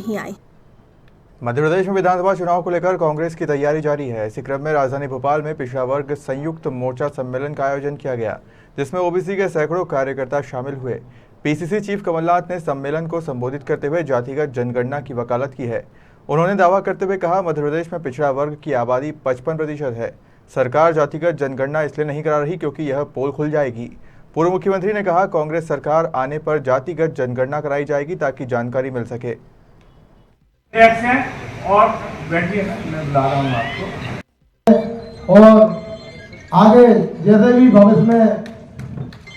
नहीं आए। मध्य प्रदेश में विधानसभा चुनाव को लेकर कांग्रेस की तैयारी जारी है। इसी क्रम में राजधानी भोपाल में पिछड़ा वर्ग संयुक्त मोर्चा सम्मेलन का आयोजन किया गया, जिसमें ओबीसी के सैकड़ों कार्यकर्ता शामिल हुए। पीसीसी चीफ कमलनाथ ने सम्मेलन को संबोधित करते हुए जातिगत जनगणना की वकालत की है। उन्होंने दावा करते हुए कहा, मध्य प्रदेश में पिछड़ा वर्ग की आबादी 55% है। सरकार जातिगत जनगणना इसलिए नहीं करा रही क्योंकि यह पोल खुल जाएगी। पूर्व मुख्यमंत्री ने कहा, कांग्रेस सरकार आने पर जातिगत जनगणना कराई जाएगी ताकि जानकारी मिल सके। और बैठिए, मैं बुला रहा हूँ आपको। और आगे जैसे भी भविष्य में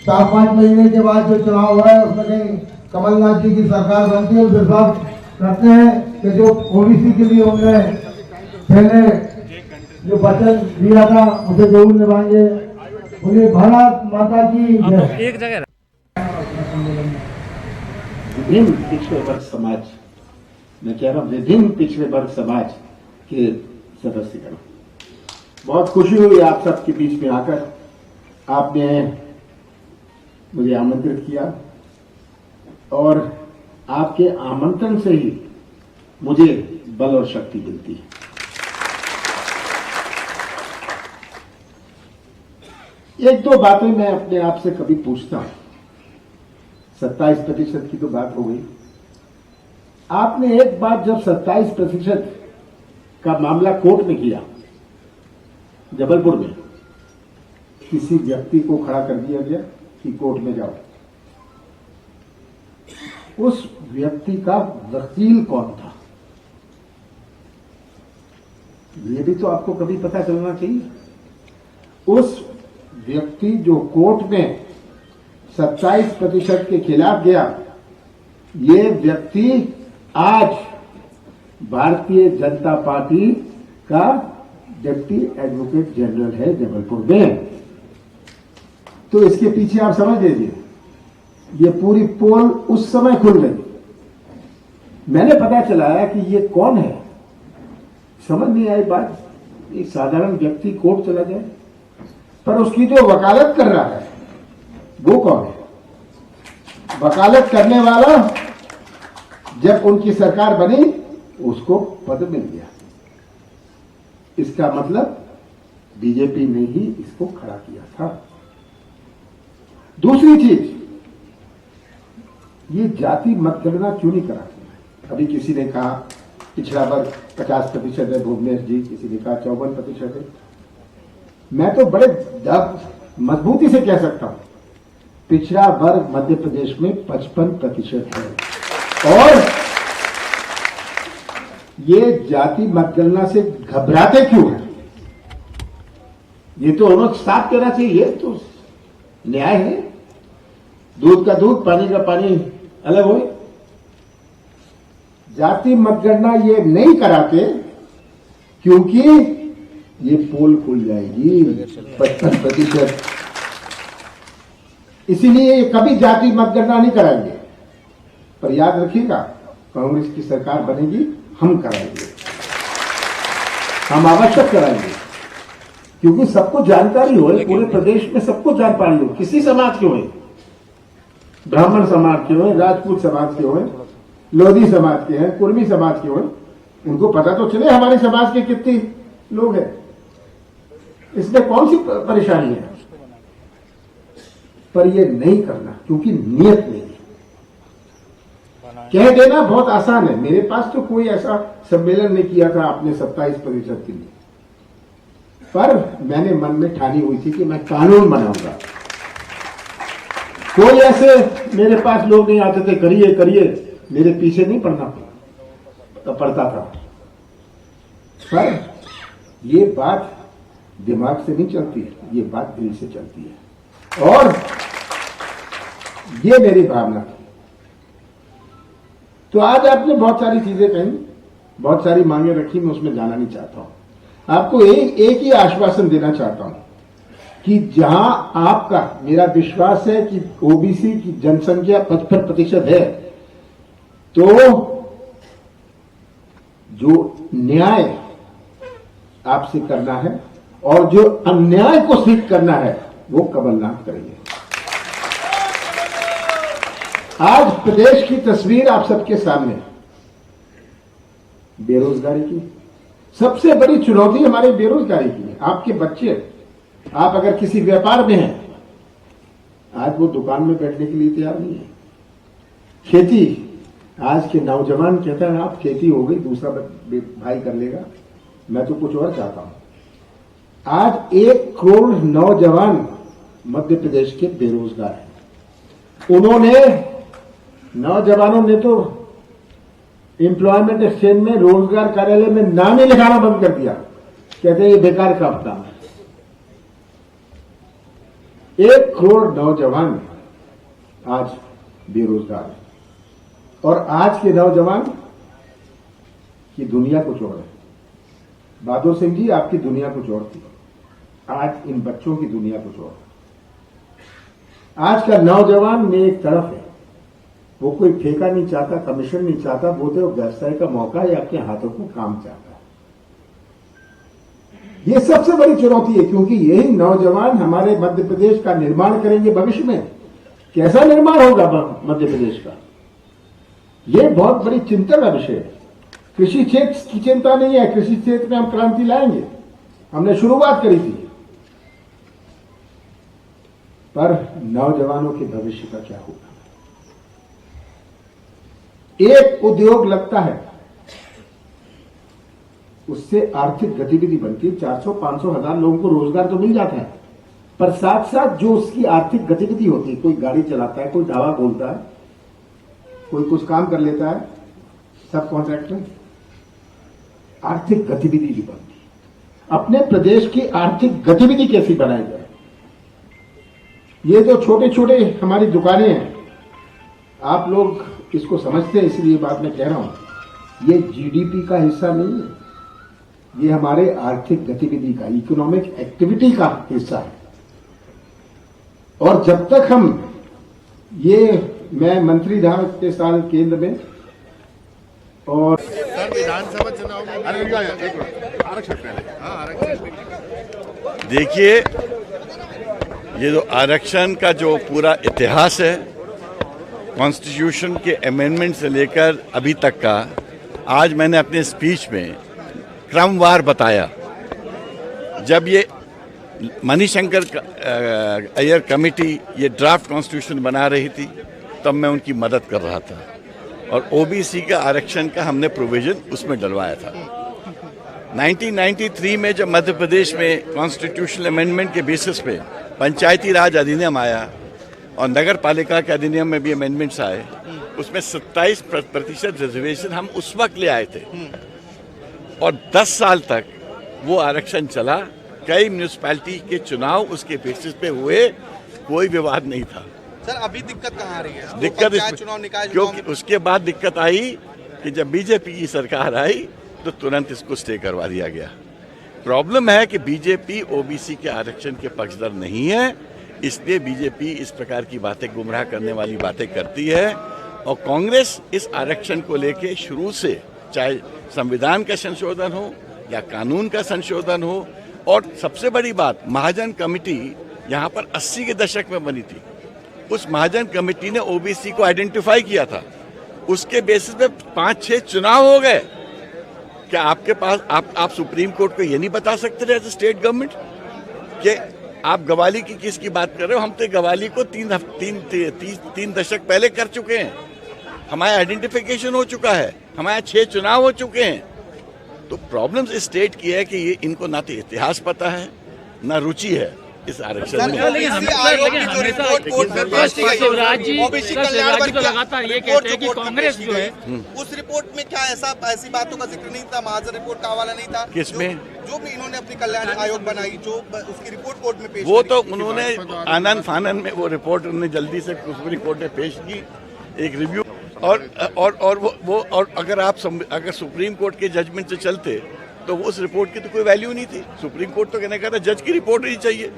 4-5 महीने के बाद जो चुनाव हुआ है उसमें कहीं कमलनाथ जी की सरकार बनती है, विश्वास करते हैं कि जो ओबीसी के लिए उन्होंने पहले जो वचन दिया था उसे जरूर निभाएंगे। उन्हें भारत माता की एक जगह विभिन्न पिछड़े वर्ग समाज, मैं कह रहा हूं विभिन्न पिछड़े वर्ग समाज के सदस्यगण, बहुत खुशी हुई आप सबके बीच में आकर। आपने मुझे आमंत्रित किया और आपके आमंत्रण से ही मुझे बल और शक्ति मिलती है। एक दो बातें मैं अपने आप से कभी पूछता हूं। 27% की तो बात हो गई। आपने एक बार जब 27% का मामला कोर्ट में किया, जबलपुर में किसी व्यक्ति को खड़ा कर दिया गया कि कोर्ट में जाओ। उस व्यक्ति का वकील कौन था, ये भी तो आपको कभी पता चलना चाहिए। उस व्यक्ति जो कोर्ट में 27% के खिलाफ गया, ये व्यक्ति आज भारतीय जनता पार्टी का डिप्टी एडवोकेट जनरल है जबलपुर में। तो इसके पीछे आप समझ लीजिए, ये पूरी पोल उस समय खुल गई। मैंने पता चलाया कि ये कौन है, समझ नहीं आई बात। एक साधारण व्यक्ति कोर्ट चला जाए, पर उसकी जो वकालत कर रहा है वो कौन है? वकालत करने वाला जब उनकी सरकार बनी उसको पद मिल गया। इसका मतलब बीजेपी ने ही इसको खड़ा किया था। दूसरी चीज, ये जाति मतगणना क्यों नहीं कराते हैं? अभी किसी ने कहा पिछड़ा वर्ग 50% है, भुवनेश जी, किसी ने कहा 54% है। मैं तो बड़े मजबूती से कह सकता हूं, पिछड़ा वर्ग मध्य प्रदेश में 55% है। और ये जाति मतगणना से घबराते क्यों है? ये तो उन्होंने साफ कहना चाहिए, ये तो न्याय है। दूध का दूध, पानी का पानी अलग हो। जाति मतगणना ये नहीं कराते क्योंकि ये पोल खुल जाएगी 55%। इसीलिए ये कभी जाति मतगणना नहीं कराएंगे। पर याद रखिएगा, कांग्रेस की सरकार बनेगी, हम कराएंगे, हम आवश्यक कराएंगे। क्योंकि सबको जानकारी हो, पूरे प्रदेश में सबको जानकारी हो, किसी समाज के हो, ब्राह्मण समाज के हो, राजपूत समाज के हो, लोधी समाज के हैं, कुर्मी समाज के हो, उनको पता तो चले हमारे समाज के कितने लोग हैं। इसमें कौन सी परेशानी है? पर ये नहीं करना क्योंकि नियत नहीं है। कह देना बहुत आसान है। मेरे पास तो कोई ऐसा सम्मेलन नहीं किया था आपने 27% के लिए, पर मैंने मन में ठानी हुई थी कि मैं कानून बनाऊंगा। कोई ऐसे मेरे पास लोग नहीं आते थे, करिए करिए, मेरे पीछे नहीं पड़ता था। पर ये बात दिमाग से नहीं चलती है, ये बात दिल से चलती है। और ये मेरी भावना थी। तो आज आपने बहुत सारी चीजें कही, बहुत सारी मांगे रखी, मैं उसमें जाना नहीं चाहता हूं। आपको एक ही आश्वासन देना चाहता हूं कि जहां आपका, मेरा विश्वास है कि ओबीसी की जनसंख्या 55% है, तो जो न्याय आपसे करना है और जो अन्याय को सिद्ध करना है वो कमलनाथ करेंगे। आज प्रदेश की तस्वीर आप सबके सामने। बेरोजगारी की। सबसे बड़ी चुनौती हमारी बेरोजगारी की है। आपके बच्चे, आप अगर किसी व्यापार में हैं, आज वो दुकान में बैठने के लिए तैयार नहीं है। खेती, आज के नौजवान कहता है आप खेती हो गई, दूसरा भाई कर लेगा, मैं तो कुछ और चाहता हूं। आज 1 करोड़ नौजवान मध्य प्रदेश के बेरोजगार हैं। उन्होंने, नौजवानों ने तो एम्प्लॉयमेंट एक्सचेंज में, रोजगार कार्यालय में नाम ही लिखाना बंद कर दिया। कहते हैं ये बेकार का काम है। 1 करोड़ नौजवान आज बेरोजगार है और आज के नौजवान की दुनिया कुछ और है। बहादुर सिंह जी, आपकी दुनिया कुछ और थी, आज इन बच्चों की दुनिया कुछ और है। आज का नौजवान में एक तरफ है, वो कोई ठेका नहीं चाहता, कमीशन नहीं चाहता, वो तो व्यवसाय का मौका या आपके हाथों को काम चाहता है। ये सबसे बड़ी चुनौती है, क्योंकि यही नौजवान हमारे मध्य प्रदेश का निर्माण करेंगे भविष्य में। कैसा निर्माण होगा मध्य प्रदेश का, ये बहुत बड़ी चिंता का विषय है। कृषि क्षेत्र की चिंता नहीं है, कृषि क्षेत्र में हम क्रांति लाएंगे, हमने शुरुआत करी थी, पर नौजवानों के भविष्य का क्या होगा। एक उद्योग लगता है, उससे आर्थिक गतिविधि बनती है, 400-500 हजार लोगों को रोजगार तो मिल जाता है, पर साथ साथ जो उसकी आर्थिक गतिविधि होती है, कोई गाड़ी चलाता है, कोई ढाबा खोलता है, कोई कुछ काम कर लेता है, सब कॉन्ट्रैक्ट में आर्थिक गतिविधि भी बनती है। अपने प्रदेश की आर्थिक गतिविधि कैसी बनाई जाए। ये जो छोटे छोटे हमारी दुकानें हैं, आप लोग इसको समझते हैं, इसलिए बात मैं कह रहा हूं, ये जीडीपी का हिस्सा नहीं है, ये हमारे आर्थिक गतिविधि का, इकोनॉमिक एक्टिविटी का हिस्सा है। और जब तक हम मैं मंत्री रहा इतने साल केंद्र में, और विधानसभा चुनाव में देखिए, ये जो आरक्षण का जो पूरा इतिहास है, कॉन्स्टिट्यूशन के अमेंडमेंट से लेकर अभी तक का, आज मैंने अपने स्पीच में क्रमवार बताया। जब ये मणिशंकर अय्यर कमेटी ये ड्राफ्ट कॉन्स्टिट्यूशन बना रही थी, तब मैं उनकी मदद कर रहा था और ओबीसी का आरक्षण का हमने प्रोविजन उसमें डलवाया था। 1993 में जब मध्य प्रदेश में कॉन्स्टिट्यूशनल अमेंडमेंट के बेसिस पे पंचायती राज अधिनियम आया और नगर पालिका के अधिनियम में भी अमेंडमेंट्स आए, उसमें 27% रिजर्वेशन हम उस वक्त ले आए थे और 10 साल तक वो आरक्षण चला। कई म्यूनिसिपैलिटी के चुनाव उसके बेसिस पे हुए, कोई विवाद नहीं था। सर, अभी दिक्कत कहाँ आ रही है? दिक्कत क्योंकि उसके बाद दिक्कत आई कि जब बीजेपी की सरकार आई तो तुरंत इसको स्टे करवा दिया गया। प्रॉब्लम है कि बीजेपी ओबीसी के आरक्षण के पक्षधर नहीं है, इसलिए बीजेपी इस प्रकार की बातें, गुमराह करने वाली बातें करती है। और कांग्रेस इस आरक्षण को लेके शुरू से, चाहे संविधान का संशोधन हो या कानून का संशोधन हो, और सबसे बड़ी बात, महाजन कमेटी यहाँ पर 80 के दशक में बनी थी। उस महाजन कमेटी ने ओबीसी को आइडेंटिफाई किया था, उसके बेसिस पे 5-6 चुनाव हो गए। क्या आपके पास आप सुप्रीम कोर्ट को ये नहीं बता सकते थे एज ए स्टेट गवर्नमेंट कि आप गवाली की किसकी बात कर रहे हो? हम तो गवाली को 3 दशक पहले कर चुके हैं, हमारा आइडेंटिफिकेशन हो चुका है, हमारे 6 चुनाव हो चुके हैं। तो प्रॉब्लम इस स्टेट की है कि ये इनको ना तो इतिहास पता है, ना रुचि है इस आरक्षण में। लगातार ये कहते हैं कि कांग्रेस जो है, उस रिपोर्ट में क्या ऐसी बातों का जिक्र नहीं था, महाजन रिपोर्ट का हवाला नहीं था? किसमें? जो भी इन्होंने अपनी कल्याण आयोग बनाई, जो उसकी रिपोर्ट कोर्ट में पेश, वो तो उन्होंने आनंद फानन में वो रिपोर्ट उन्होंने जल्दी से सुप्रीम कोर्ट में पेश की, एक रिव्यू। और अगर सुप्रीम कोर्ट के जजमेंट से चलते तो उस रिपोर्ट की तो कोई वैल्यू नहीं थी। सुप्रीम कोर्ट तो कहने का था जज की रिपोर्ट ही चाहिए।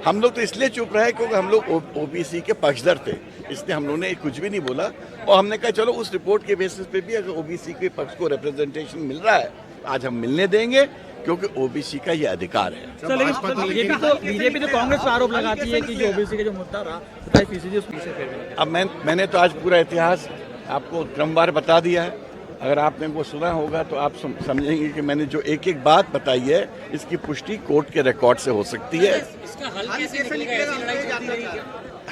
हम लोग तो इसलिए चुप रहे क्योंकि हम लोग ओबीसी के पक्षधर थे, इसलिए हम लोगों ने कुछ भी नहीं बोला। और हमने कहा चलो उस रिपोर्ट के बेसिस पे भी अगर ओबीसी के पक्ष को रिप्रेजेंटेशन मिल रहा है, आज हम मिलने देंगे, क्योंकि ओबीसी का ये अधिकार है। बीजेपी तो कांग्रेस पर आरोप लगाती है कि जो ओबीसी का जो मुद्दा रहा 27%। अब मैंने तो आज पूरा इतिहास आपको क्रमवार बता दिया है। अगर आपने वो सुना होगा तो आप समझेंगे कि मैंने जो एक एक बात बताई है इसकी पुष्टि कोर्ट के रिकॉर्ड से हो सकती है।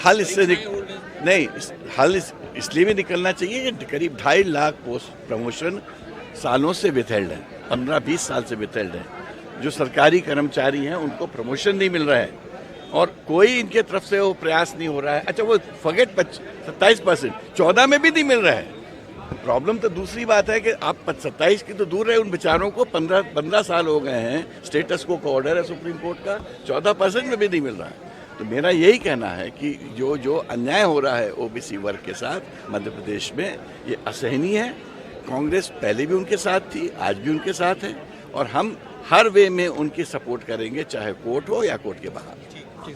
हल इससे नहीं, हल इसलिए भी निकलना चाहिए कि करीब 2.5 लाख पोस्ट प्रमोशन सालों से विथहेल्ड है, 15-20 साल से विथहेल्ड है। जो सरकारी कर्मचारी हैं उनको प्रमोशन नहीं मिल रहा है और कोई इनके तरफ से वो प्रयास नहीं हो रहा है। अच्छा वो फॉरगेट 27%, 14 में भी नहीं मिल रहा है। प्रॉब्लम तो दूसरी बात है कि आप 27 की तो दूर रहे, उन बेचारों को 15 साल हो गए हैं, स्टेटस को ऑर्डर है सुप्रीम कोर्ट का, 14% में भी नहीं मिल रहा है। तो मेरा यही कहना है कि जो अन्याय हो रहा है ओबीसी वर्ग के साथ मध्य प्रदेश में, ये असहनीय है। कांग्रेस पहले भी उनके साथ थी, आज भी उनके साथ है और हम हर वे में उनकी सपोर्ट करेंगे, चाहे कोर्ट हो या कोर्ट के बाहर।